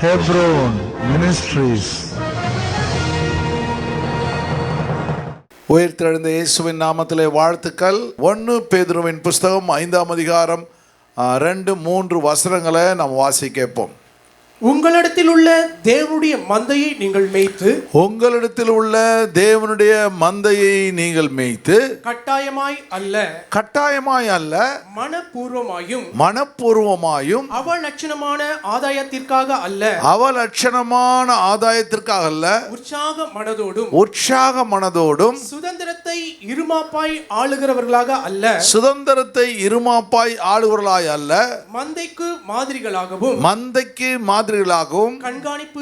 Hebron Ministries. உயிர்த்தெழுந்த இயேசுவின் நாமத்திலே வாழ்த்துக்கள். 1 பேதுருவின் புஸ்தகம் 5ஆம் அதிகாரம் 2-3 வசனங்களை நாம் வாசி கேட்போம். உங்களிடத்தில் உள்ள தேவனுடைய மந்தையை நீங்கள் மேய்த்து, உங்களிடத்தில் உள்ள தேவனுடைய மந்தையை நீங்கள் மேய்த்து, கட்டாயமாய் அல்ல மனப்பூர்வமாயும் அவலட்சணமான ஆதாயத்திற்காக அல்ல உற்சாக மனதோடும் சுதந்திரத்தை இருமாப்பாய் ஆளுகிறவர்களாக அல்ல மந்தைக்கு மாதிரிகளாகவும் கண்காணிப்பு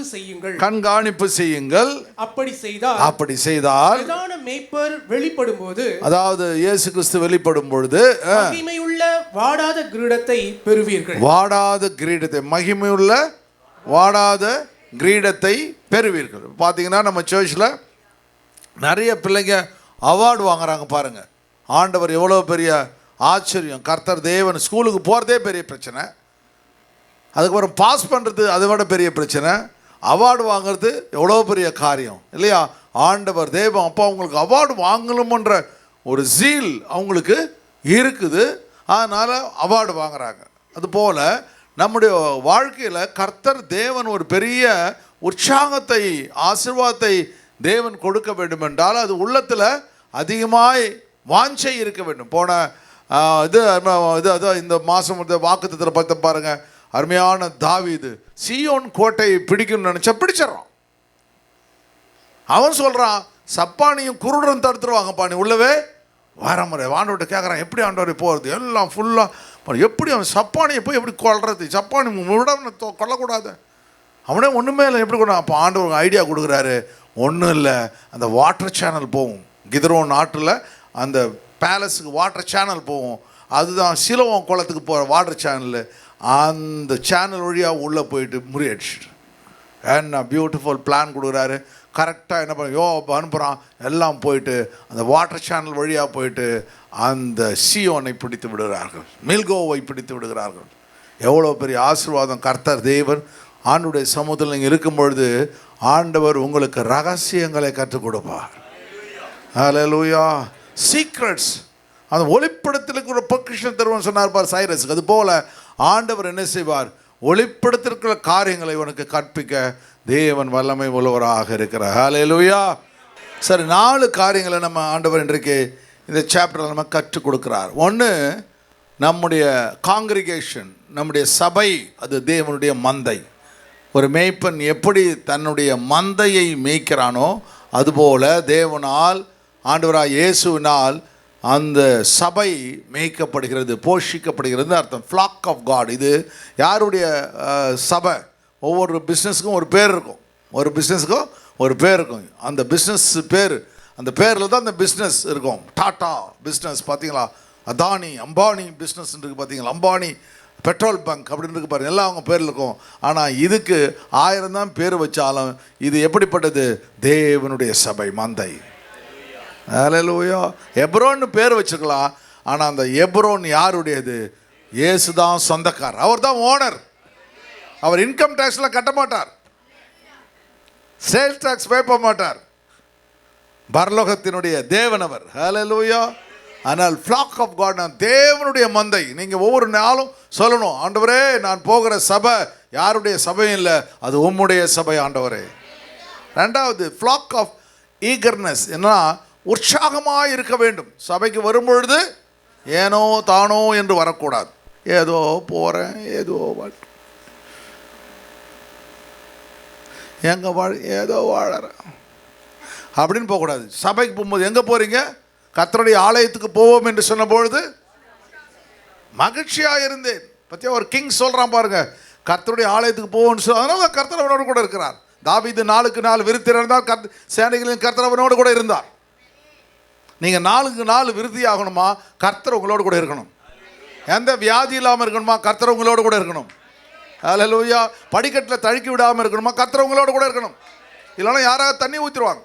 செய்யுங்கள். அப்படி செய்தால் மேய்ப்பர் வெளிப்படும் போது, அதாவது இயேசு கிறிஸ்து வெளிப்படும் பொழுது மகிமையுள்ள வாடாத கிரீடத்தை பெறுவீர்கள். மகிமையுள்ள வாடாத கிரீடத்தை பெறுவீர்கள். பார்த்தீங்கன்னா நம்ம சர்ச்சில் நிறைய பிள்ளைங்க அவார்டு வாங்குறாங்க பாருங்க. ஆண்டவர் எவ்வளோ பெரிய ஆச்சரியம். கர்த்தர் தேவன். ஸ்கூலுக்கு போகிறதே பெரிய பிரச்சனை, அதுக்கப்புறம் பாஸ் பண்ணுறது அதை விட பெரிய பிரச்சனை, அவார்டு வாங்கிறது எவ்வளோ பெரிய காரியம் இல்லையா? ஆண்டவர் தேவன் அப்பா அவங்களுக்கு அவார்டு வாங்கணுமன்ற ஒரு ஜீல் அவங்களுக்கு இருக்குது, அதனால் அவார்டு வாங்குறாங்க. அதுபோல் நம்முடைய வாழ்க்கையில் கர்த்தர் தேவன் ஒரு பெரிய உற்சாகத்தை ஆசீர்வாதத்தை தேவன் கொடுக்க வேண்டும் என்றால் அது உள்ளத்தில் அதிகமாய் வாஞ்சை இருக்க வேண்டும். போன இந்த மாதம் வாக்குத்தத்தத்தில் பார்த்து பாருங்கள், அருமையான தாவீது சீயோன் கோட்டையை பிடிக்கணும்னு நினச்சா பிடிச்சிடறான். அவன் சொல்கிறான், சப்பானியும் குருடன் தடுத்துருவாங்கப்பா, நீ உள்ளவே வர முறை. ஆண்டவர்கிட்ட கேட்குறான், எப்படி ஆண்டவரை போகிறது எல்லாம் ஃபுல்லாக எப்படி அவன் சப்பானியை போய் எப்படி கொள்றது? சப்பானி விட கொல்லக்கூடாது, அவனே ஒன்றுமே இல்லை, எப்படி கொண்டு? அப்போ ஆண்டவர் ஐடியா கொடுக்குறாரு, ஒன்றும் இல்லை, அந்த வாட்டர் சேனல் போகும் கிதரோன் நாட்டில், அந்த பேலஸுக்கு வாட்டர் சேனல் போகும், அதுதான் சிலோவாம் குளத்துக்கு போகிற வாட்டர் சேனல். அந்த சேனல் வழியாக உள்ளே போயிட்டு முறியடிச்சிட்டு என்ன பியூட்டிஃபுல் பிளான் கொடுக்குறாரு. கரெக்டாக என்ன பண்ண அனுப்புகிறான், எல்லாம் போயிட்டு அந்த வாட்டர் சேனல் வழியாக போயிட்டு அந்த சீயோனை பிடித்து விடுகிறார்கள், மில்கோவை பிடித்து விடுகிறார்கள். எவ்வளோ பெரிய ஆசீர்வாதம். கர்த்தர் தேவன் ஆண்டுடைய சமூகத்தில் நீங்கள் இருக்கும் பொழுது ஆண்டவர் உங்களுக்கு ரகசியங்களை கற்றுக் கொடுப்பார். ஹல்லேலூயா. சீக்ரெட்ஸ், அந்த ஒளிப்படத்திற்கு ஒரு பொக்கிஷம் தருவான்னு சொன்னார் பார் சைரஸுக்கு. அது போல் ஆண்டவர் என்ன செய்வார்? ஒளிப்படத்திற்குள்ள காரியங்களை உனக்கு கற்பிக்க தேவன் வல்லமை உள்ளவராக இருக்கிறார். ஹல்லேலூயா. சரி, 4 காரியங்களை நம்ம ஆண்டவர் இன்றைக்கு இந்த சாப்டரில் நம்ம கற்றுக் கொடுக்குறார். ஒன்று, நம்முடைய காங்கிரிகேஷன், நம்முடைய சபை, அது தேவனுடைய மந்தை. ஒரு மேய்ப்பன் எப்படி தன்னுடைய மந்தையை மேய்க்கிறானோ அதுபோல தேவனால், ஆண்டவராக இயேசுவினால் அந்த சபை மேய்க்கப்படுகிறது, போஷிக்கப்படுகிறது அர்த்தம். Flock of God. இது யாருடைய சபை? ஒவ்வொரு பிஸ்னஸுக்கும் ஒரு பேர் இருக்கும், அந்த பிஸ்னஸ் பேர், அந்த பேரில் தான் அந்த பிஸ்னஸ் இருக்கும். டாட்டா பிஸ்னஸ் பார்த்தீங்களா, அதானி அம்பானி பிஸ்னஸ் இருக்குது பார்த்தீங்களா, அம்பானி பெட்ரோல் பங்க் அப்படின்னு இருக்கு பாருங்கள், எல்லாம் அவங்க பேரில் இருக்கும். ஆனால் இதுக்கு 1000 தான் பேர் வச்சாலும் இது எப்படிப்பட்டது? தேவனுடைய சபை, மந்தை. ஹல்லேலூயா. எப்ரோன்னு பேர் வச்சுக்கலாம், ஆனால் அந்த எப்ரோன் யாருடையது? இயேசு தான் சொந்தக்காரர், அவர் தான் ஓனர். அவர் இன்கம் டேக்ஸ்லாம் கட்ட மாட்டார், சேல்ஸ் டேக்ஸ் பே பண்ண மாட்டார். பரலோகத்தினுடைய தேவன் அவர். ஹல்லேலூயா. ஆனால் ஃப்ளாக் ஆஃப் காட், நான் தேவனுடைய மந்தை. நீங்கள் ஒவ்வொரு நாளும் சொல்லணும், ஆண்டவரே நான் போகிற சபை யாருடைய சபையும் இல்லை, அது உம்முடைய சபை ஆண்டவரே. 2வது, ஃப்ளாக் ஆஃப் ஈகர்னஸ், என்னன்னா உற்சாகமாக இருக்க வேண்டும். சபைக்கு வரும்பொழுது ஏனோ தானோ என்று வரக்கூடாது. ஏதோ போகிறேன், ஏதோ எங்கே ஏதோ வாழறேன் அப்படின்னு போகக்கூடாது. சபைக்கு போகும்போது எங்கே போகிறீங்க? கர்த்தருடைய ஆலயத்துக்கு போவோம் என்று சொன்ன பொழுது மகிழ்ச்சியாக இருந்தேன். பற்றியா ஒரு கிங் சொல்கிறான் பாருங்க, கர்த்தருடைய ஆலயத்துக்கு போவோம்னு சொல்ல, அதனால தான் கர்த்தர் அவனோடு கூட இருக்கிறார். தாவீது 4க்கு 4 விருத்திருந்தார், சேனைகளின் கர்த்தர் அவனோடு கூட இருந்தார். நீங்கள் 4க்கு 4 விருத்தி ஆகணுமா? கர்த்தர் உங்களோடு கூட இருக்கணும். எந்த வியாதி இல்லாமல் இருக்கணுமா? கர்த்தர் உங்களோடு கூட இருக்கணும். ஹல்லேலூயா. படிக்கட்டில் தழுக்கி விடாமல் இருக்கணுமா? கர்த்தர் உங்களோடு கூட இருக்கணும். இல்லைன்னா யாராவது தண்ணி ஊற்றிடுவாங்க.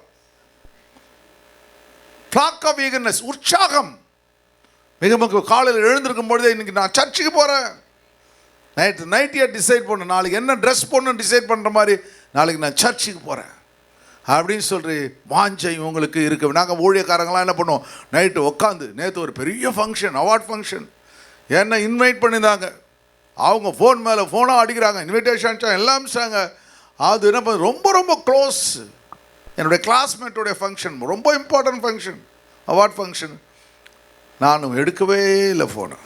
ஃப்ளாக் ஆஃப் ஈகர்னஸ், உற்சாகம். மிக காலையில் எழுந்திருக்கும் பொழுதே இன்னைக்கு நான் சர்ச்சுக்கு போகிறேன், நைட்டியாக டிசைட் பண்ண, நாளைக்கு என்ன ட்ரெஸ் போடணும்னு டிசைட் பண்ணுற மாதிரி, நாளைக்கு நான் சர்ச்சுக்கு போகிறேன் அப்படின்னு சொல்லி வாஞ்சை உங்களுக்கு இருக்கு. நாங்கள் ஊழியக்காரங்களாம் என்ன பண்ணுவோம், நைட்டு உட்காந்து, நேற்று ஒரு பெரிய ஃபங்க்ஷன், அவார்ட் ஃபங்க்ஷன், என்ன இன்வைட் பண்ணியிருந்தாங்க. அவங்க ஃபோன் மேலே ஃபோனாக அடிக்கிறாங்க, இன்விடேஷன் எல்லாம் அமிச்சாங்க. அது என்ன பண்ண, ரொம்ப ரொம்ப க்ளோஸ், என்னுடைய கிளாஸ்மேட்டோடைய ஃபங்க்ஷன், ரொம்ப இம்பார்ட்டன்ட் ஃபங்க்ஷன், அவார்ட் ஃபங்க்ஷன். நானும் எடுக்கவே இல்லை ஃபோனை.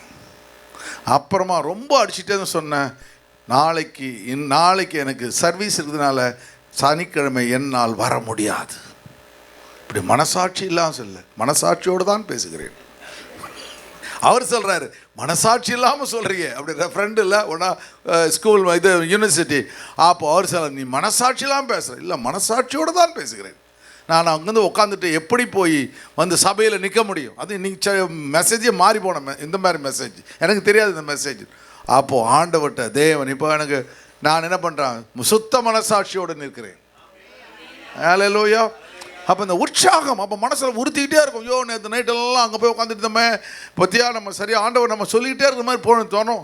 அப்புறமா ரொம்ப அடிச்சுட்டே சொன்னேன், நாளைக்கு எனக்கு சர்வீஸ் இருக்கிறதுனால சனிக்கிழமை என்னால் வர முடியாது. இப்படி மனசாட்சி இல்லாமல் சொல்ல, மனசாட்சியோடு தான் பேசுகிறேன். அவர் சொல்கிறாரு, மனசாட்சி இல்லாமல் சொல்கிறீங்க அப்படி. ஃப்ரெண்டு இல்லை ஒன்றா ஸ்கூல் இது யூனிவர்சிட்டி. அப்போ அவர் சொல்ல, நீ மனசாட்சி இல்லாமல் பேசுகிற. இல்லை, மனசாட்சியோடு தான் பேசுகிறேன். நான் அங்கேருந்து உட்காந்துட்டு எப்படி போய் வந்து சபையில் நிற்க முடியும்? அது இன்னைக்கு மெசேஜே மாறி போன இந்த மாதிரி மெசேஜ், எனக்கு தெரியாது இந்த மெசேஜ். அப்போது ஆண்டவர்கிட்ட தேவன் இப்போ எனக்கு, நான் என்ன பண்ணுறேன், சுத்த மனசாட்சியோடு நிற்கிறேன். ஹல்லேலூயா. அப்போ இந்த உற்சாகம் அப்போ மனசில் உறுத்திக்கிட்டே இருக்கும். ஐயோ, நேற்று நைட்டெல்லாம் அங்கே போய் உட்காந்துட்டு பற்றியா நம்ம சரியாக ஆண்டவர் நம்ம சொல்லிக்கிட்டே இருக்கிற மாதிரி போகணும்னு தோணும்.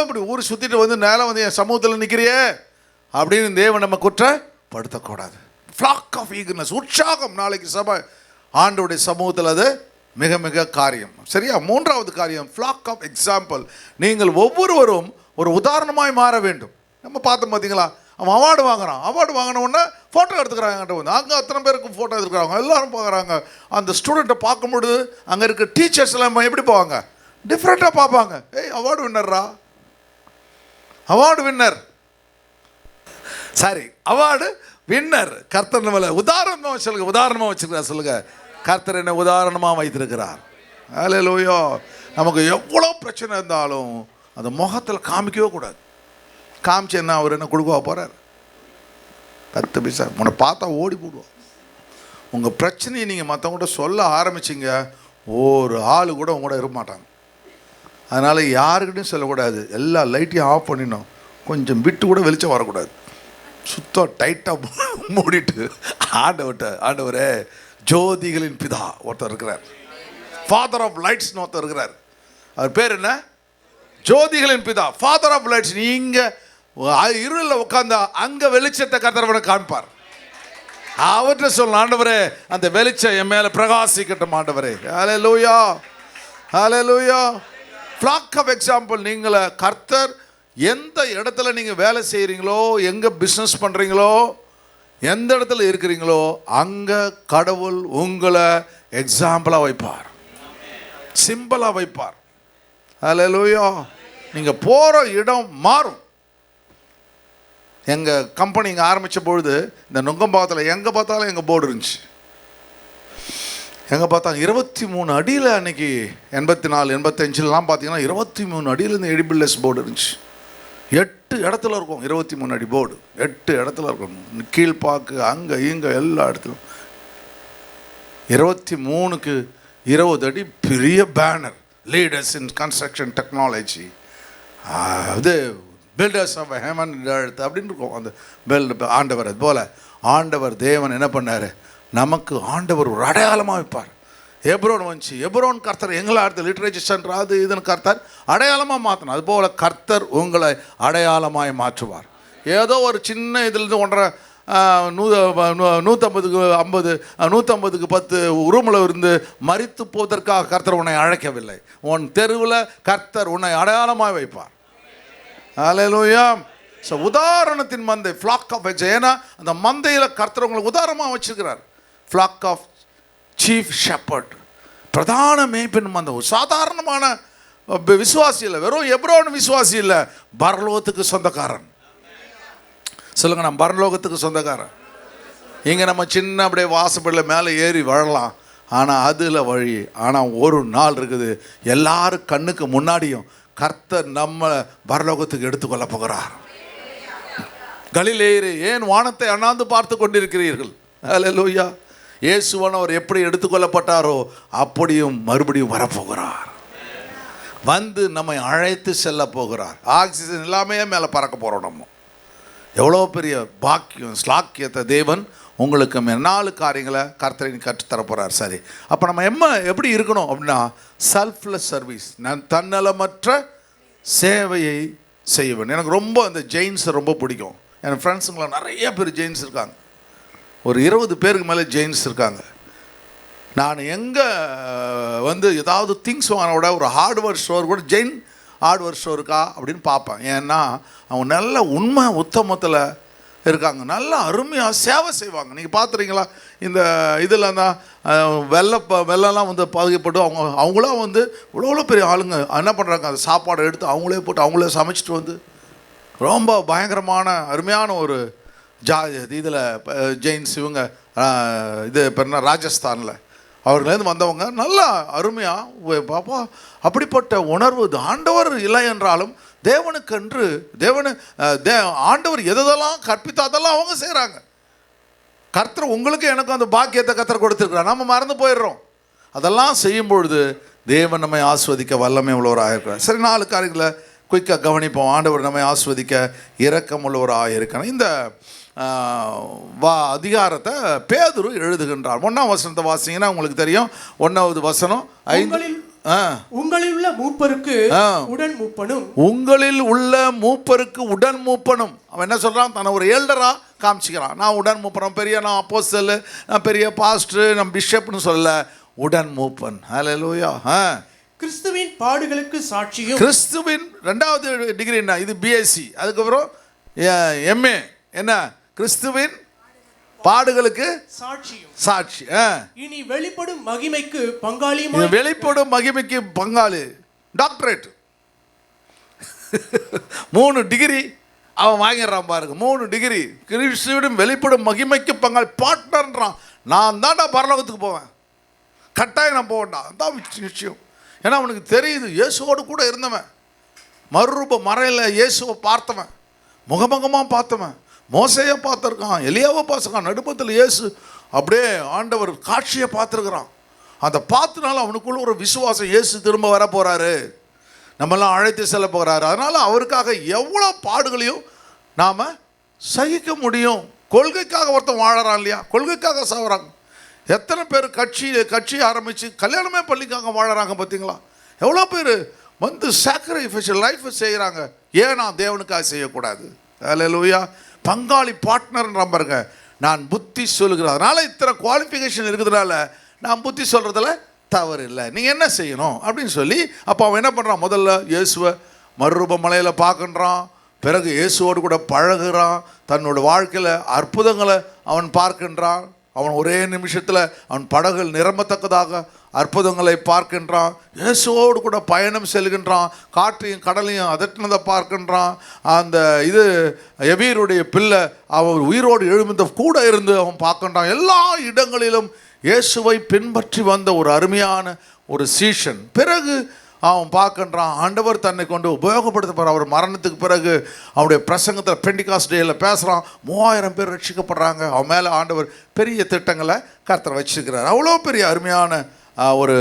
இப்படி ஊர் சுற்றிட்டு வந்து நேரம் வந்து என் சமூகத்தில் நிற்கிறியே அப்படின்னு தேவன் நம்ம குற்றப்படுத்தக்கூடாது. ஃப்ளாக் ஆஃப் ஈகர்னஸ், உற்சாகம். நாளைக்கு சபை ஆண்டவருடைய சமூகத்தில் அது மிக மிக காரியம். சரியா? மூன்றாவது காரியம், ஃப்ளாக் ஆஃப் எக்ஸாம்பிள். நீங்கள் ஒவ்வொருவரும் ஒரு உதாரணமாய் மாற வேண்டும். நம்ம பார்த்தோம் பார்த்தீங்களா, அவன் அவார்டு வாங்குறான், அவார்டு வாங்கினோடனே ஃபோட்டோ எடுத்துக்கிறாங்க. வந்து அங்கே அத்தனை பேருக்கு ஃபோட்டோ எடுத்துக்கிறாங்க, எல்லோரும் பார்க்குறாங்க. அந்த ஸ்டூடெண்ட்டை பார்க்கும்பொழுது அங்கே இருக்க டீச்சர்ஸ் எல்லாம் எப்படி போவாங்க, டிஃப்ரெண்ட்டாக பார்ப்பாங்க. ஏய், அவார்டு வின்னர்ரா, award winner, sorry award winner. கர்த்தர் நம்மளை உதாரணமாக சொல்லுங்க, உதாரணமாக வச்சுருக்கிறார். சொல்லுங்க, கர்த்தர் என்ன உதாரணமாக வைத்திருக்கிறார். ஹல்லேலூயா. நமக்கு எவ்வளோ பிரச்சனை இருந்தாலும் அந்த முகத்தில் காமிக்கவே கூடாது. காமிச்சு என்ன அவர் என்ன கொடுக்குவா போகிறார்? 10 பைசா. உன்னை பார்த்தா ஓடி போடுவோம். உங்கள் பிரச்சனையை நீங்கள் மற்றவங்கள்ட்ட சொல்ல ஆரம்பிச்சிங்க, ஒரு ஆள் கூட உங்க கூட இருக்க மாட்டாங்க. அதனால் யாருக்கிட்டையும் சொல்லக்கூடாது. எல்லா லைட்டையும் ஆஃப் பண்ணிடணும். கொஞ்சம் விட்டு கூட வெளிச்சம் வரக்கூடாது. சுத்தம் டைட்டாக மூடிட்டு ஆண்டவரே, ஜோதிகளின் பிதா ஒருத்தர் இருக்கிறார், ஃபாதர் ஆஃப் லைட்ஸ்னு ஒருத்தர் இருக்கிறார். அவர் பேர் என்ன? ஜோதிகளின் பிதா, ஃபாதர் ஆஃப் லைட்ஸ். நீங்கள் இருளில் உட்காந்தா அங்கே வெளிச்சத்தை கர்த்தர் காண்பார். அவர்கிட்ட சொல்லணும், ஆண்டவரே அந்த வெளிச்சம் என் மேலே பிரகாசிக்கட்டும் ஆண்டவரே. Hallelujah, hallelujah. Flock of example. நீங்களை கர்த்தர் எந்த இடத்துல நீங்கள் வேலை செய்கிறீங்களோ, எங்கே பிஸ்னஸ் பண்ணுறீங்களோ, எந்த இடத்துல இருக்கிறீங்களோ, அங்கே கடவுள் உங்களை எக்ஸாம்பிளாக வைப்பார், சிம்பிளாக வைப்பார். ஹல்லேலூயா. நீங்கள் போகிற இடம் மாறும். எங்கள் கம்பெனி இங்கே ஆரம்பித்த பொழுது இந்த நுங்கம்பாக்கத்தில் எங்கே பார்த்தாலும் எங்கள் போர்டு இருந்துச்சு. எங்கே பார்த்தாங்க 23 அடியில், அன்றைக்கி 84 85 பார்த்தீங்கன்னா 23 அடியில் இந்த எடிபிள்லெஸ் போர்டு இருந்துச்சு. 8 இடத்துல இருக்கும் 23 அடி போர்டு, 8 இடத்துல இருக்கும். கீழ்பாக்கு அங்கே இங்கே எல்லா இடத்துலையும் 23க்கு 20 அடி பெரிய பேனர், லீடர்ஸ் இன் கன்ஸ்ட்ரக்ஷன் டெக்னாலஜி, அது பில்டர்ஸ் ஆஃப் ஹெவன் எர்த் அப்படின்னு இருக்கும் அந்த ஆண்டவர். அது போல் ஆண்டவர் தேவன் என்ன பண்ணார், நமக்கு ஆண்டவர் ஒரு அடையாளமாக வைப்பார். எப்ரோன் வந்துச்சு, எப்ரோன் கர்த்தர் எங்களை அடுத்த லிட்ரேச்சர் சென்டர் அது இதுன்னு கர்த்தர் அடையாளமாக மாற்றணும். அதுபோல் கர்த்தர் உங்களை அடையாளமாய் மாற்றுவார். ஏதோ ஒரு சின்ன இதுலேருந்து 150க்கு 10 ரூமில் இருந்து மரித்து போவதற்காக கர்த்தர் உன்னை அழைக்கவில்லை. உன் தெருவில் கர்த்தர் உன்னை அடையாளமாக வைப்பார். ஹல்லேலூயா. ஸோ உதாரணத்தின் மந்தை, ஃப்ளாக் ஆஃப் எக்ஸாம்பிள். ஏன்னா அந்த மந்தையில் கர்த்தர் உங்களுக்கு உதாரணமாக வச்சுருக்கிறார். ஃப்ளாக் ஆஃப் சீஃப் ஷெப்பர்ட், பிரதான மேய்ப்பன் மந்தை. சாதாரணமான விசுவாசி இல்லை, வெறும் எப்ரோன் விசுவாசி இல்லை, பரலோகத்துக்கு சொந்தக்காரன். சொல்லுங்க, நான் பரலோகத்துக்கு சொந்தக்காரன். இங்கே நம்ம சின்ன அப்படியே வாசப்படியில் மேலே ஏறி வாழலாம், ஆனால் அதில் வழி. ஆனால் ஒரு நாள் இருக்குது, எல்லாரும் கண்ணுக்கு முன்னாடியும் கர்த்தர் நம்ம பரலோகத்துக்கு எடுத்துக்கொள்ள போகிறார். கலிலேயரே, ஏன் வானத்தை அண்ணாந்து பார்த்து கொண்டிருக்கிறீர்கள்? ஹல்லேலூயா. இயேசுவானவர் எப்படி எடுத்துக்கொள்ளப்பட்டாரோ அப்படியும் மறுபடியும் வரப்போகிறார். வந்து நம்மை அழைத்து செல்ல போகிறார். ஆக்சிஜன் எல்லாமே மேலே பறக்க போகிறோம். நம்ம எவ்வளோ பெரிய பாக்கியம், ஸ்லாக்கியத்தை தேவன் உங்களுக்கு 4 காரியங்களை கர்த்தரை கற்றுத்தர போகிறார். சரி, அப்போ நம்ம எப்படி இருக்கணும் அப்படின்னா, செல்ஃப்லெஸ் சர்வீஸ், தன்னலமற்ற சேவையை செய்வேன். எனக்கு ரொம்ப அந்த ஜெயின்ஸை ரொம்ப பிடிக்கும். என் ஃப்ரெண்ட்ஸுங்களாம் நிறைய பேர் ஜெயின்ஸ் இருக்காங்க. ஒரு 20 பேருக்கு மேலே ஜெயின்ஸ் இருக்காங்க. நான் எங்கே வந்து ஏதாவது திங்ஸ் வாங்கின விட ஒரு ஹார்ட்வேர் ஸ்டோர் கூட ஜெயின் ஹார்ட்வேர் ஸ்டோர் இருக்கா அப்படின்னு பார்ப்பேன். ஏன்னா அவங்க நல்ல உண்மை உத்தமத்தில் இருக்காங்க, நல்ல அருமையாக சேவை செய்வாங்க. நீங்கள் பார்த்துறீங்களா? இந்த இதில் தான் வெள்ளம்லாம் வந்து பாதிக்கப்பட்டு அவங்களாம் வந்து இவ்வளோ பெரிய ஆளுங்க என்ன பண்ணுறாங்க, அந்த சாப்பாடை எடுத்து அவங்களே போட்டு அவங்களே சமைச்சிட்டு வந்து ரொம்ப பயங்கரமான அருமையான ஒரு இதில் ஜெயின்ஸ் இவங்க இது இப்போ என்ன ராஜஸ்தானில் அவர்களேருந்து வந்தவங்க நல்லா அருமையாக பாப்பா அப்படிப்பட்ட உணர்வு. ஆண்டவர் இல்லை என்றாலும் தேவனுக்கென்று ஆண்டவர் எதெல்லாம் கற்பித்தாதெல்லாம் அவங்க செய்கிறாங்க. கர்த்தர் உங்களுக்கு எனக்கும் அந்த பாக்கியத்தை கர்த்தர் கொடுத்துருக்குறார். நம்ம மறந்து போயிடுறோம். அதெல்லாம் செய்யும் பொழுது தேவன் நம்மை ஆஸ்வதிக்க வல்லமை உள்ளவராக இருக்கிறார். சரி, 4 காரியங்களை குயிக்காக கவனிப்போம். ஆண்டவர் நம்மை ஆஸ்வதிக்க இரக்கம் உள்ளவராக இருக்கணும். இந்த அதிகாரத்தை பேதுரு எழுதுகின்றார். 1ஆம் வசனத்தை வாசிங்கன்னா உங்களுக்கு தெரியும். 1வது வசனம், உங்களில் உள்ள மூப்பருக்கு உடன் மூப்பனும். உங்களில் உள்ள மூப்பருக்கு உடன் மூப்பனும். அவன் என்ன சொல்றான்? தன்னை ஒரு எல்டரா காமிச்சிக்கிறான். நான் உடன் மூப்பனும், பெரிய நான் அப்போஸ்தலர், நான் பெரிய பாஸ்டர், நான் பிஷப்னு சொல்லல, உடன் மூப்பன். ஹல்லேலூயா. கிறிஸ்துவின் பாடுகளுக்கு சாட்சியும். கிறிஸ்துவின் 2வது டிகிரி என்ன? இது பிஎஸ்சி. அதுக்கப்புறம் எம்ஏ என்ன? கிறிஸ்துவின் பாடுகளுக்கு சாட்சி. இனி வெளிப்படும் மகிமைக்கு பங்காளி. வெளிப்படும் மகிமைக்கு பங்காளி. டாக்டரேட் 3 டிகிரி அவன் வாங்கிடுறான் பாருங்க. 3 டிகிரி. கிறிஸ்துவின் வெளிப்படும் மகிமைக்கு பங்காளி. பார்ட்னர்ன்றான். நான் தான்டா பரலோகத்துக்கு போவேன், கட்டாயம் நான் போவேன்டா. அதான் நிச்சயம். ஏன்னா அவனுக்கு தெரியுது, இயேசுவோடு கூட இருந்தவன், மறுரூப மறையில் இயேசுவை பார்த்தவன், முகமுகமாக பார்த்தவன், மோசையை பார்த்துருக்கான், எலியாவை பார்த்துருக்கான், நடுப்பத்தில் இயேசு அப்படியே ஆண்டவர் காட்சியை பார்த்துருக்குறான். அதை பார்த்தனால அவனுக்குள்ள ஒரு விசுவாசம், இயேசு திரும்ப வர போகிறாரு, நம்மெல்லாம் அழைத்து செல்ல போகிறாரு. அதனால் அவருக்காக எவ்வளோ பாடுகளையும் நாம் சகிக்க முடியும். கொள்கைக்காக ஒருத்தன் வாழறான் இல்லையா? கொள்கைக்காக சாகுறாங்க. எத்தனை பேர் கட்சி ஆரம்பித்து கல்யாணமே பள்ளிக்காக வாழறாங்க பார்த்தீங்களா? எவ்வளோ பேர் வந்து சாக்ரிஃபைஸ் லைஃப்பை செய்கிறாங்க. ஏன் நான் தேவனுக்காக செய்யக்கூடாது? ஹல்லேலூயா. பங்காளி, பார்ட்னர்ன்ற பாருங்க. நான் புத்தி சொல்லுகிறேன். அதனால் இத்தனை குவாலிஃபிகேஷன் இருக்கிறதுனால நான் புத்தி சொல்கிறதுல தவறு இல்லை. நீங்கள் என்ன செய்யணும் அப்படின்னு சொல்லி அப்போ அவன் என்ன பண்ணுறான்? முதல்ல இயேசுவை மறுரூப மலையில் பார்க்கின்றான், பிறகு இயேசுவோடு கூட பழகுறான், தன்னோட வாழ்க்கையில் அற்புதங்களை அவன் பார்க்கின்றான். அவன் ஒரே நிமிஷத்தில் அவன் படகுகள் நிரம்பத்தக்கதாக அற்புதங்களை பார்க்கின்றான். இயேசுவோடு கூட பயணம் செல்கின்றான். காற்றையும் கடலையும் அதட்டினதை பார்க்கின்றான். அந்த இது எபீருடைய பிள்ளை அவன் உயிரோடு எழுந்த கூட இருந்து அவன் பார்க்கின்றான். எல்லா இடங்களிலும் இயேசுவை பின்பற்றி வந்த ஒரு அருமையான ஒரு சீஷன். பிறகு அவன் பார்க்கின்றான், ஆண்டவர் தன்னை கொண்டு உபயோகப்படுத்த போகிறார். அவர் மரணத்துக்கு பிறகு அவருடைய பிரசங்கத்தில் பெண்டிகாஸ்ட் டேயில் பேசுகிறான். 3000 பேர் ரட்சிக்கப்படுறாங்க. அவன் மேலே ஆண்டவர் பெரிய திட்டங்களை கர்த்தர் வச்சிருக்கிறார். அவ்வளோ பெரிய அருமையான ஒரு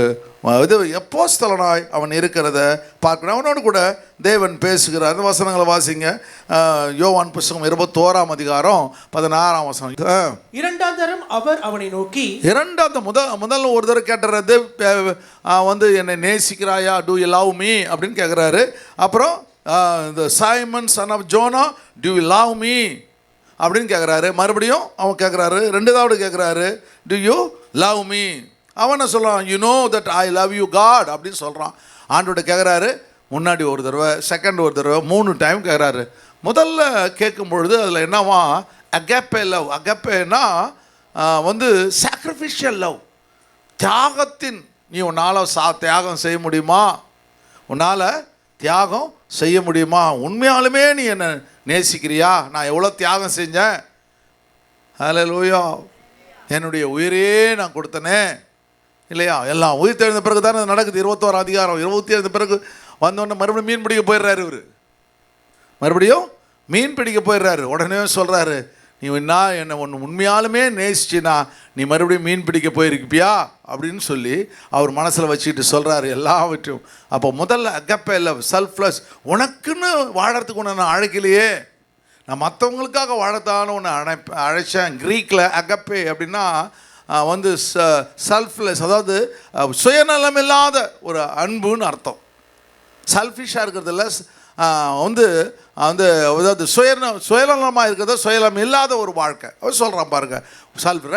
இது அப்போஸ்தலனாய் அவன் இருக்கிறத பார்க்கணும். அவனோடு கூட தேவன் பேசுகிறார். அந்த வசனங்களை வாசிங்க. யோவான் புஸ்தகம் 21ஆம் அதிகாரம் 16ஆம் வசனம். 2ஆம் தரம் அவர் அவனை நோக்கி, முதல்ல ஒரு தடவை கேட்டுறது வந்து என்னை நேசிக்கிறாயா, டூ யூ லவ் மீ அப்படின்னு கேட்குறாரு. அப்புறம் இந்த Simon son of Jonah, do you love me அப்படின்னு கேட்குறாரு. மறுபடியும் அவன் கேட்குறாரு, 2வது கேட்குறாரு, டூ யூ லவ் மீ. அவனை சொல்கிறான், you know that I love you God அப்படின்னு சொல்கிறான். ஆண்டோட கேட்குறாரு. முன்னாடி ஒரு தடவை, செகண்ட் ஒரு தடவை, 3 டைம் கேட்குறாரு. முதல்ல கேட்கும் பொழுது அதில் என்னவா? அகப்பே லவ். அகப்பேனா வந்து சாக்ரிஃபிஷியல் லவ், தியாகத்தின். நீ உன்னால் தியாகம் செய்ய முடியுமா? உன்னால் தியாகம் செய்ய முடியுமா? உண்மையாலுமே நீ என்னை நேசிக்கிறியா? நான் எவ்வளோ தியாகம் செஞ்சேன். ஹல்லேலூயா. என்னுடைய உயிரே நான் கொடுத்தனே இல்லையா? எல்லாம் உயிர் தெழுந்த பிறகு தானே நடக்குது. 21ஆம் அதிகாரம் 27 பிறகு வந்தோடனே மறுபடியும் மீன் பிடிக்க போயிடுறாரு. இவர் மறுபடியும் மீன் பிடிக்க போயிடுறாரு. உடனே சொல்கிறாரு, நீ என்னை ஒன்று உண்மையாலுமே நேசிச்சினா நீ மறுபடியும் மீன் பிடிக்க போயிருப்பியா அப்படின்னு சொல்லி அவர் மனசில் வச்சுக்கிட்டு சொல்கிறாரு எல்லாவற்றையும். அப்போ முதல்ல அகப்பே லவ், செல்ஃப்லெஸ். உனக்குன்னு வாழறதுக்கு ஒன்று நான் அழைக்கலையே, நான் மற்றவங்களுக்காக வாழத்தான்னு ஒன்று அழைச்சேன். க்ரீக்கில் அகப்பே அப்படின்னா வந்து செல்ஃப்லெஸ், அதாவது சுயநலம் இல்லாத ஒரு அன்புன்னு அர்த்தம். செல்ஃபிஷாக இருக்கிறது இல்லை, வந்து வந்து அதாவது சுயநலமாக இருக்கிறத சுயநலம் இல்லாத ஒரு வாழ்க்கை அவர் சொல்கிறான் பாருங்க.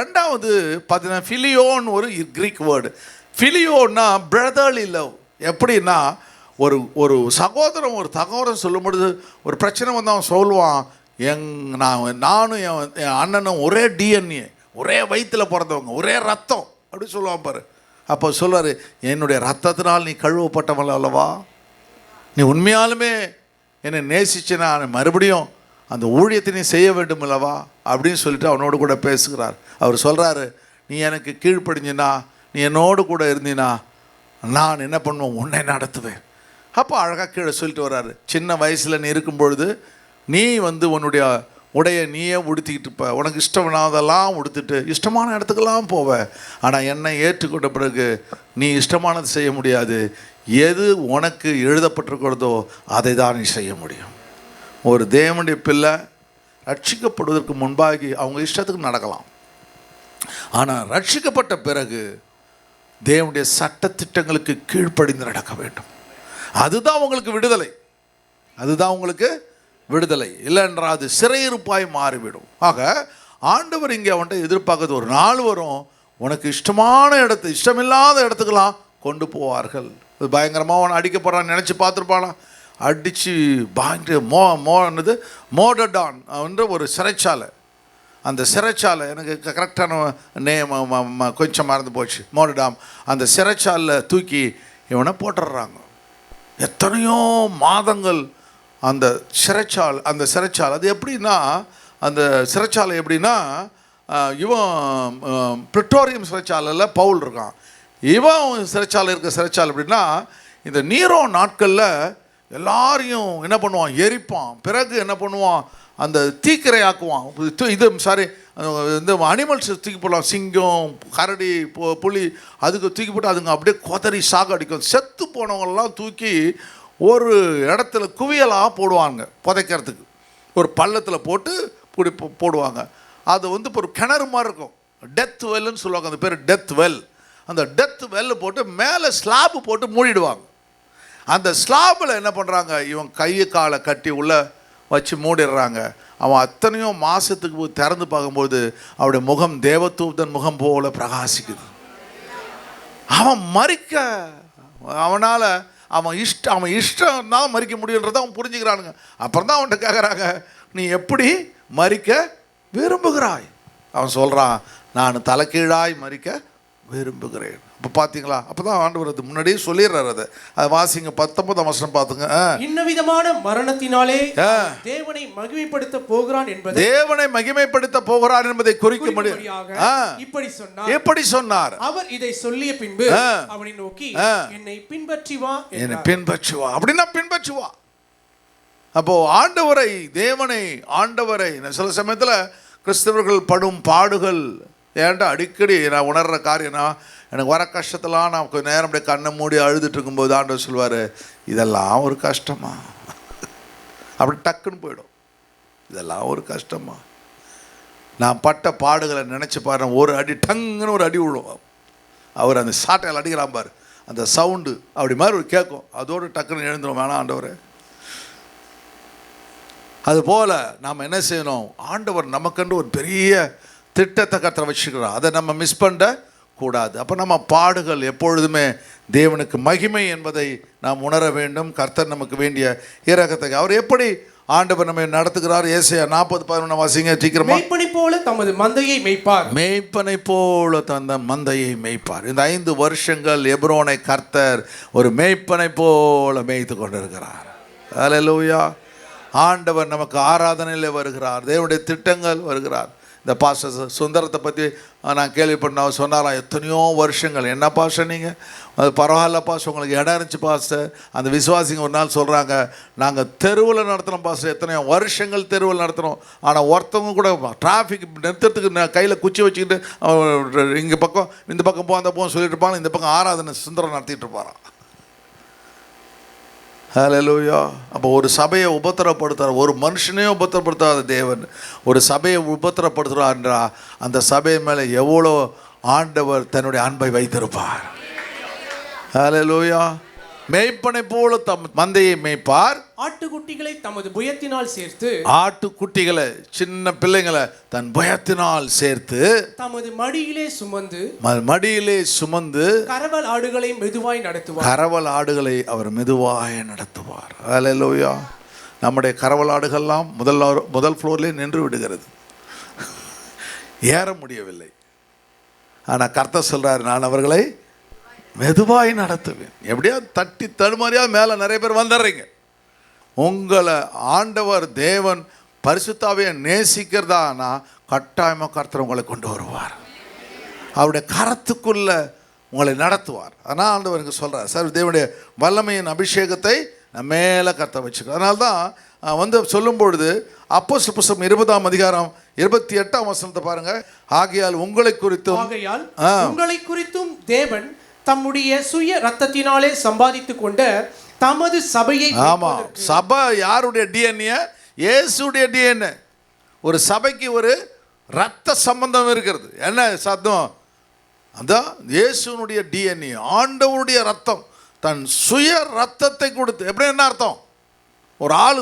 ரெண்டாவது பார்த்தீங்கன்னா ஃபிலியோன்னு ஒரு கிரீக் வேர்டு. ஃபிலியோன்னா பிரதர்லி லவ். எப்படின்னா ஒரு சகோதரன் ஒரு தகவரம் சொல்லும் பொழுது ஒரு பிரச்சனை வந்து அவன் சொல்லுவான், நானும் என் அண்ணனும் ஒரே டிஎன்ஏ, ஒரே வயிற்றில் பிறந்தவங்க, ஒரே ரத்தம் அப்படி சொல்லுவான் பாரு. அப்போ சொல்லுவார், என்னுடைய ரத்தத்தினால் நீ கழுவப்பட்டவன் அல்லவா, நீ உண்மையாலுமே என்னை நேசிச்சுனா மறுபடியும் அந்த ஊழியத்தை நீ செய்ய வேண்டும் அல்லவா அப்படின்னு சொல்லிட்டு அவனோடு கூட பேசுகிறார். அவர் சொல்கிறாரு, நீ எனக்கு கீழ்ப்படிஞ்சினா, நீ என்னோடு கூட இருந்தினா நான் என்ன பண்ணுவேன், உன்னை நடத்துவேன். அப்போ அழகாக கீழே சொல்லிட்டு வர்றாரு, சின்ன வயசில் நீ இருக்கும் பொழுது நீ வந்து உன்னுடைய உடையை நீயே உடுத்திக்கிட்டு இருப்ப, உனக்கு இஷ்டமானதெல்லாம் உடுத்துட்டு இஷ்டமான இடத்துக்கெல்லாம் போவ. ஆனால் என்னை ஏற்றுக்கொண்ட பிறகு நீ இஷ்டமானது செய்ய முடியாது, எது உனக்கு எழுதப்பட்டிருக்கிறதோ அதை தான் நீ செய்ய முடியும். ஒரு தேவனுடைய பிள்ளை ரட்சிக்கப்படுவதற்கு முன்பாகி அவங்க இஷ்டத்துக்கு நடக்கலாம். ஆனால் ரட்சிக்கப்பட்ட பிறகு தேவனுடைய சட்டத்திட்டங்களுக்கு கீழ்ப்படிந்து நடக்க வேண்டும். அதுதான் உங்களுக்கு விடுதலை, அதுதான் உங்களுக்கு விடுதலை. இல்லைன்றால் அது சிறையிருப்பாய் மாறிவிடும். ஆக ஆண்டவர் இங்கே அவன்கிட்ட எதிர்பார்க்கறது, ஒரு நாள் வரும் உனக்கு இஷ்டமான இடத்து இஷ்டமில்லாத இடத்துக்கெல்லாம் கொண்டு போவார்கள். அது பயங்கரமாக அவனை அடிக்க போகிறான்னு நினச்சி பார்த்துருப்பானா, அடித்து பயங்கர என்னது மோடடான் என்ற ஒரு சிறைச்சாலை. அந்த சிறைச்சாலை எனக்கு கரெக்டான கொஞ்சம் மறந்து போச்சு, மோடடாம். அந்த சிறைச்சாலையில் தூக்கி இவனை போட்டுடுறாங்க. எத்தனையோ மாதங்கள் அந்த சிறைச்சாலை அது எப்படின்னா, அந்த சிறைச்சாலை எப்படின்னா, இவன் பிரிட்டோரியம் சிறைச்சாலையில் பவுல் இருக்கான், இவன் சிறைச்சாலை இருக்க சிறைச்சாலை எப்படின்னா, இந்த நீரோ நாட்களில் எல்லாரையும் என்ன பண்ணுவான், எரிப்பான். பிறகு என்ன பண்ணுவான், அந்த தீக்கிரை ஆக்குவான். இந்த அனிமல்ஸ் தூக்கி போடலாம், சிங்கம், கரடி, புலி, அதுக்கு தூக்கி போட்டு அதுங்க அப்படியே கொதறி சாகடிக்கும். செத்து போனவங்களெலாம் தூக்கி ஒரு இடத்துல குவியலாக போடுவாங்க புதைக்கிறதுக்கு. ஒரு பள்ளத்தில் போட்டு போடுவாங்க. அது வந்து இப்போ ஒரு கிணறு மாதிரி இருக்கும், டெத் வெல்லுன்னு சொல்லுவாங்க, அந்த பேர் டெத் வெல். அந்த டெத் வெல்லை போட்டு மேலே ஸ்லாப்பு போட்டு மூடிடுவாங்க. அந்த ஸ்லாபில் என்ன பண்ணுறாங்க, இவன் கையை காலை கட்டி உள்ளே வச்சு மூடிடுறாங்க. அவன் அத்தனையோ மாதத்துக்கு திறந்து பார்க்கும்போது அவருடைய முகம் தேவதூதன் முகம் போல பிரகாசிக்குது. அவன் மறிக்க அவனால் அவன் இஷ்டம் தான் மறிக்க முடியுன்றதை அவன் புரிஞ்சுக்கிறானுங்க. அப்புறம் தான் அவன்கிட்ட கேட்குறாங்க, நீ எப்படி மறிக்க விரும்புகிறாய்? அவன் சொல்கிறான், நான் தலைகீழாய் மறிக்க விரும்புகிறேன். இப்போ பார்த்தீங்களா, அப்போ தான் ஆண்டவர் அது முன்னாடியே சொல்லிடுறாரு. அதை வாசிங்க, 19ஆம் வசனம் பார்த்துங்க. இன்னவிதமான மரணத்தினாலே தேவனை மகிமைப்படுத்த போகிறான் என்பதை குறிக்க முடியும். இப்படி சொன்னார். அவர் இதை சொல்லிய பின்பு அவனை நோக்கி, என்னை பின்பற்றி வா. அப்படின்னா பின்பற்றி வா. அப்போ ஆண்டவரை சில சமயத்தில் கிறிஸ்தவர்கள் படும் பாடுகள் ஏன்டா அடிக்கடி நான் உணர்கிற காரியம்னா, எனக்கு வர கஷ்டத்தெல்லாம் நான் கொஞ்சம் நேரம் அப்படியே கண்ணை மூடி அழுதுட்டு இருக்கும்போது ஆண்டவர் சொல்வார், இதெல்லாம் ஒரு கஷ்டமா? அப்படி டக்குன்னு போயிடும். இதெல்லாம் ஒரு கஷ்டமா? நான் பட்ட பாடுகளை நினச்சி பாரு, ஒரு அடி டங்குன்னு ஒரு அடி விழுவோம். அவர் அந்த சாட்டையில் அடிக்கிறான் பாரு, அந்த சவுண்டு அப்படி மாதிரி ஒரு கேட்கும். அதோடு டக்குன்னு எழுந்துடும், வேணாம் ஆண்டவர். அதுபோல் நாம் என்ன செய்யணும், ஆண்டவர் நமக்கென்று ஒரு பெரிய திட்டத்தை கர்த்தர் வச்சுக்கிறார், அதை நம்ம மிஸ் பண்ண கூடாது. அப்போ நம்ம பாடுகள் எப்பொழுதுமே தேவனுக்கு மகிமை என்பதை நாம் உணர வேண்டும். கர்த்தர் நமக்கு வேண்டிய இரக்கத்தை அவர் எப்படி ஆண்டவர் நம்மை நடத்துகிறார். ஏசாயா 40:11 வாசிங்க சீக்கிரமா. மேய்ப்பனை போல தமது மந்தையை மேய்ப்பார். மேய்ப்பனை போல தந்த மந்தையை மேய்ப்பார். இந்த 5 வருஷங்கள் எப்ரோனை கர்த்தர் ஒரு மேய்ப்பனை போல மேய்த்து கொண்டிருக்கிறார். அல்லேலூயா. ஆண்டவர் நமக்கு ஆராதனையில் வருகிறார், தேவனுடைய திட்டங்கள் வருகிறார். இந்த பாஸ்டர் சுந்தரத்தை பற்றி நான் கேள்விப்பட்டேன், சொன்னாராம் எத்தனையோ வருஷங்கள். என்ன பாஸ்டர் நீங்கள், அது பரவாயில்ல பாஸ்டர், உங்களுக்கு இடம் இருந்துச்சு பாஸ்டர். அந்த விசுவாசிங்க ஒரு நாள் சொல்கிறாங்க, நாங்கள் தெருவில் நடத்துகிறோம் பாஸ்டர், எத்தனையோ வருஷங்கள் தெருவில் நடத்துகிறோம். ஆனால் ஒருத்தவங்க கூட டிராஃபிக் நிறுத்தத்துக்கு கையில் குச்சி வச்சுக்கிட்டு இந்த பக்கம் போ அந்த போன்னு சொல்லிட்டு இருப்பாங்க, இந்த பக்கம் ஆராதனை சுந்தரம் நடத்திட்டு இருப்பாரான். ஹல்லேலூயா. அப்போ ஒரு சபையை உபத்திரப்படுத்துகிறார், ஒரு மனுஷனையும் உபத்திரப்படுத்தாத தேவன் ஒரு சபையை உபத்திரப்படுத்துகிறார்ன்றா அந்த சபை மேலே எவ்வளோ ஆண்டவர் தன்னுடைய அன்பை வைத்திருப்பார். ஹல்லேலூயா. மேய்ப்பனை போல தம் மந்தையை மேய்ப்பார். ஆட்டுக்குட்டிகளை தமது புயத்தினால் சேர்த்து, ஆட்டுக்குட்டிகளை சின்ன பிள்ளைங்களை தன் புயத்தினால் சேர்த்து, தமது மடியிலே சுமந்து, மடியிலே சுமந்து, கரவல் ஆடுகளை மெதுவாய் நடத்துவார். கரவல் ஆடுகளை அவர் மெதுவாய் நடத்துவார். அல்லேலூயா. நம்முடைய கரவல் ஆடுகள்லாம் முதல் ஃப்ளோர்லேயே நின்று விடுகிறது, ஏற முடியவில்லை. ஆனால் கர்த்தர் சொல்றாரு, நான் அவர்களை மெதுவாய் நடத்துவேன். எப்படியா தட்டி தடுமாறியா மேலே நிறைய பேர் வந்துடுறீங்க. உங்களை ஆண்டவர் தேவன் பரிசுத்தாவியை நேசிக்கிறதானா கட்டாயமாக கர்த்தர் உங்களை கொண்டு வருவார், அவருடைய கரத்துக்குள்ள உங்களை நடத்துவார். ஆனால் ஆண்டவர் இங்கே சொல்கிறார், சார் தேவனுடைய வல்லமையின் அபிஷேகத்தை நான் மேலே கர்த்தர் வச்சுக்கிறேன். அதனால தான் சொல்லும் பொழுது அப்போஸ்தலர் புத்தகம் 20ஆம் அதிகாரம் 28ஆம் வசனத்தை பாருங்க. ஆகையால் உங்களை குறித்தும் தேவன் தம்முடைய சுய ரத்தத்தினாலே சம்பாதித்து கொண்ட தமது சபையை. ஆமா, சபை யாருடைய டிஎன்ஏ? இயேசுடைய டிஎன்ஏ. ஒரு சபைக்கு ஒரு ரத்த சம்பந்தம் இருக்கிறது. என்ன சத்தம்? அதான் இயேசுனுடைய டிஎன்ஏ, ஆண்டவருடைய ரத்தம், தன் சுய ரத்தத்தை கொடுத்து. எப்படி என்ன அர்த்தம்? ஒரு ஆள்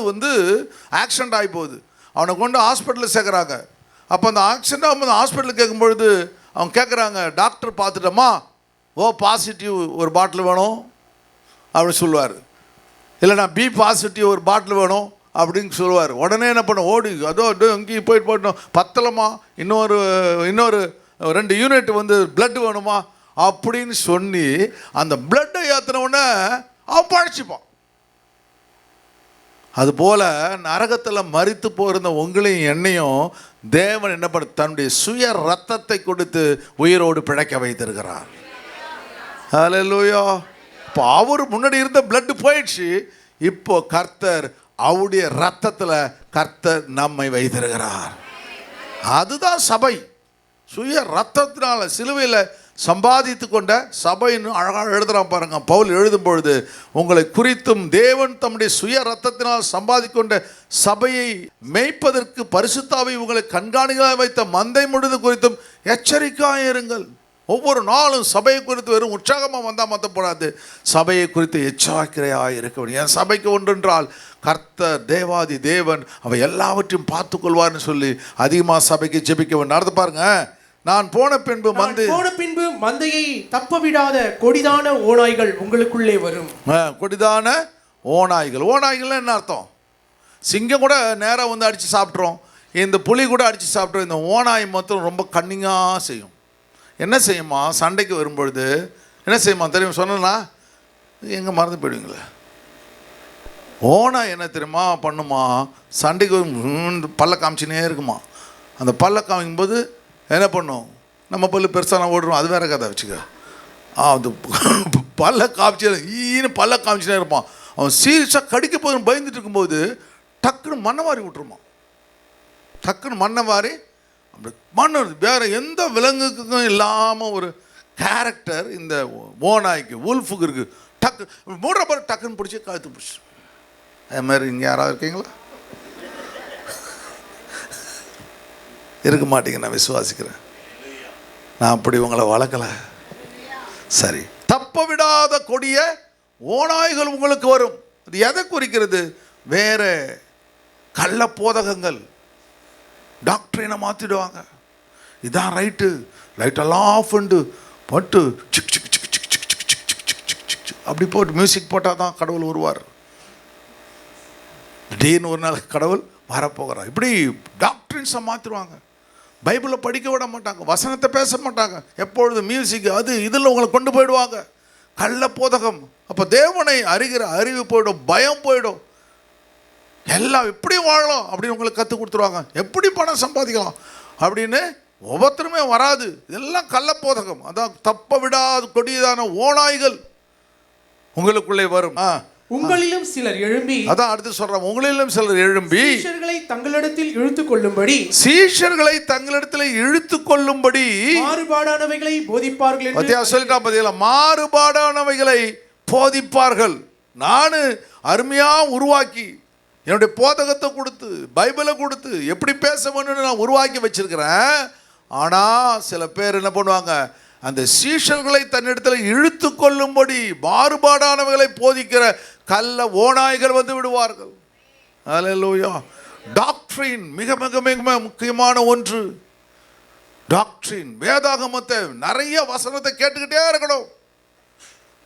ஆக்சிடென்ட் ஆகி போகுது, அவனை கொண்டு ஹாஸ்பிட்டலில் சேர்க்குறாங்க. அப்போ அந்த ஆக்சிடென்ட் ஹாஸ்பிட்டலில் கேட்கும்பொழுது அவங்க கேட்குறாங்க, டாக்டர் பார்த்துட்டோமா, ஓ பாசிட்டிவ் ஒரு பாட்டில் வேணும் அப்படின்னு சொல்லுவார். இல்லைனா பி பாசிட்டிவ் ஒரு பாட்டில் வேணும் அப்படின்னு சொல்லுவார். உடனே என்ன பண்ண, ஓடி அதோ இங்கேயும் போயிட்டோம், பத்தலமா, இன்னொரு 2 யூனிட் பிளட் வேணுமா அப்படின்னு சொல்லி அந்த பிளட்டை ஏற்றினவுடனே அவன் பழச்சிப்பான். அதுபோல் நரகத்தில் மரித்து போயிருந்த உங்களையும் என்னையும் தேவன் என்ன பண்ண, தன்னுடைய சுய ரத்தத்தை கொடுத்து உயிரோடு பிழைக்க வைத்திருக்கிறார். ஹல்லேலூயா. இப்போ அவர் முன்னாடி இருந்த பிளட் போயிடுச்சு, இப்போ கர்த்தர் அவருடைய ரத்தத்தில் கர்த்தர் நம்மை வைத்திருக்கிறார். அதுதான் சபை. சுய ரத்தத்தினால சிலுவையில் சம்பாதித்து கொண்ட சபைன்னு அழகாக எழுதுகிறான் பாருங்க. பவுல் எழுதும் பொழுது, உங்களை குறித்தும் தேவன் தம்முடைய சுய ரத்தத்தினால் சம்பாதித்து கொண்ட சபையை மேய்ப்பதற்கு பரிசுத்தாவை உங்களை கண்காணிகளாக வைத்த மந்தை முழுது குறித்தும் எச்சரிக்கையாக இருங்கள். ஒவ்வொரு நாளும் சபையை குறித்து வெறும் உற்சாகமாக வந்தால் மாற்றப்படாது, சபையை குறித்து எச்சரிக்கையாக இருக்க வேண்டும். என் சபைக்கு ஒன்றென்றால் கர்த்தர் தேவாதி தேவன் அவை எல்லாவற்றையும் பார்த்துக்கொள்வார்னு சொல்லி அதிகமாக சபைக்கு ஜெபிக்க வேண்டும். அடுத்து பாருங்க, நான் போன பின்பு மந்தையை தப்ப விடாத கொடிதான ஓநாய்கள் உங்களுக்குள்ளே வரும். கொடிதான ஓநாய்கள். ஓநாய்கள் என்ன அர்த்தம்? சிங்கம் கூட நேராக அடித்து சாப்பிட்றோம், இந்த புலி கூட அடித்து சாப்பிட்றோம். இந்த ஓநாய் மாத்திரம் ரொம்ப கன்னிங்காக செய்யும். என்ன செய்யுமா? சண்டைக்கு வரும்பொழுது என்ன செய்யுமா தெரியும்? சொன்னா எங்கே மறந்து போயிடுவீங்களே. ஓனாய் என்ன தெரியுமா பண்ணுமா? சண்டைக்கு பல்ல காமிச்சினே இருக்குமா. அந்த பல்ல காமிக்கும்போது என்ன பண்ணும்? நம்ம பல்லு பெருசாக நான் ஓடுறோம், அது வேற கதை வச்சுக்க. அது பல்ல காமிச்சு பல்ல காமிச்சினே இருப்பான். அவன் சீரியஸாக கடிக்க போது பயந்துட்டு இருக்கும்போது டக்குன்னு மண்ணை வாரி விட்டுருமா. டக்குன்னு மண்ணை வாரி அப்படி மண் வேறு எந்த விலங்குக்கும் இல்லாமல் ஒரு கேரக்டர் இந்த ஓநாய்க்கு, உல்ஃபுக்கு இருக்குது. டக்கு மூடுற பாரு, டக்குன்னு பிடிச்சி கழுத்து பிடிச்சி. அது மாதிரி இங்கே யாராவது இருக்கீங்களா? இருக்க மாட்டீங்க, நான் விசுவாசிக்கிறேன். நான் அப்படி உங்களை வளர்க்கலை. சரி, தப்ப விடாத கொடிய ஓநாய்கள் உங்களுக்கு வரும். அது எதை குறிக்கிறது? வேற கள்ள போதகங்கள் டாக்டரினை மாற்றிடுவாங்க. இதான் ரைட்டு, லைட்டெல்லாம் ஆஃப் பண்ணு போட்டு sick sick sick sick sick sick sick sick sick sick அப்படி போட்டு மியூசிக் போட்டால் தான் கடவுள் வருவார். திடீர்னு ஒரு நாள் கடவுள் வரப்போகிறார். இப்படி டாக்டரின்ஸை மாற்றிடுவாங்க. பைபிளை படிக்க விட மாட்டாங்க, வசனத்தை பேச மாட்டாங்க, எப்பொழுது மியூசிக் அது இதில் உங்களை கொண்டு போயிடுவாங்க. கள்ள போதகம். அப்போ தேவனை அறிகிற அறிவு போயிடும், பயம் போயிடும். எல்லாம் எப்படி வாழலாம் அப்படின்னு உங்களுக்கு கற்றுக் கொடுத்துருவாங்க. எப்படி பணம் சம்பாதிக்கலாம் அப்படின்னு ஒவ்வொருத்தருமே வராது. இதெல்லாம் கள்ளப்போதகம். அதான் தப்ப விடாத கொடியதான ஓநாய்கள் உங்களுக்குள்ளே வரும். உங்களிலும் சிலர் எழும்பி, அதான் அடுத்து சொல்றாங்க, உங்களிலும் சிலர் எழும்பி சீஷர்களை தங்களிடத்தில் இழுத்துக் கொள்ளும்படி மாறுபாடானவைகளை போதிப்பார்கள் என்று சொல்லிட்டான். பார்த்தீங்களா? மாறுபாடானவைகளை போதிப்பார்கள். நான் அருமையா உருவாக்கி என்னுடைய போதகத்தை கொடுத்து பைபிளை கொடுத்து எப்படி பேச வேணும்னு நான் உருவாக்கி வச்சிருக்கிறேன். ஆனால் சில பேர் என்ன பண்ணுவாங்க, அந்த சீஷர்களை தன்னிடத்தில் இழுத்து கொள்ளும்படி மாறுபாடானவைகளை போதிக்கிற கள்ள ஓநாய்கள் வந்து விடுவார்கள். அல்லேலூயா. டாக்ட்ரின் மிக மிக மிக முக்கியமான ஒன்று. டாக்ட்ரின், வேதாகமத்தை நிறைய வசனத்தை கேட்டுக்கிட்டே இருக்கணும்.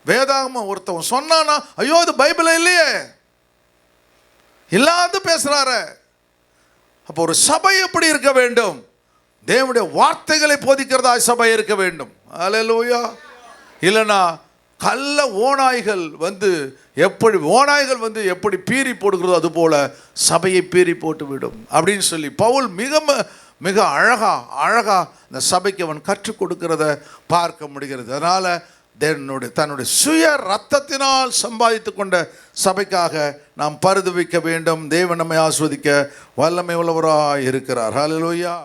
வேதாகமம் ஒருத்தவன் சொன்னானா, ஐயோ இது பைபிள் இல்லையே, இல்லாத பேசுறாரு. அப்போ ஒரு சபை எப்படி இருக்க வேண்டும்? தேவனுடைய வார்த்தைகளை போதிக்கிறதா சபை இருக்க வேண்டும். அல்லேலூயா. இல்லைனா கள்ள ஓநாய்கள் வந்து எப்படி பீறி போடுகிறதோ அது போல சபையை பீறி போட்டு விடும் அப்படின்னு சொல்லி பவுல் மிக மிக அழகா இந்த சபைக்கு அவன் கற்றுக் கொடுக்கிறத பார்க்க முடிகிறது. அதனால தன்னுடைய சுய ரத்தத்தினால் சம்பாதித்து கொண்ட சபைக்காக நாம் பரிதபிக்க வேண்டும். தேவன் நம்மை ஆஸ்வதிக்க வல்லமை உள்ளவராய் இருக்கிறார். ஹல்லேலூயா.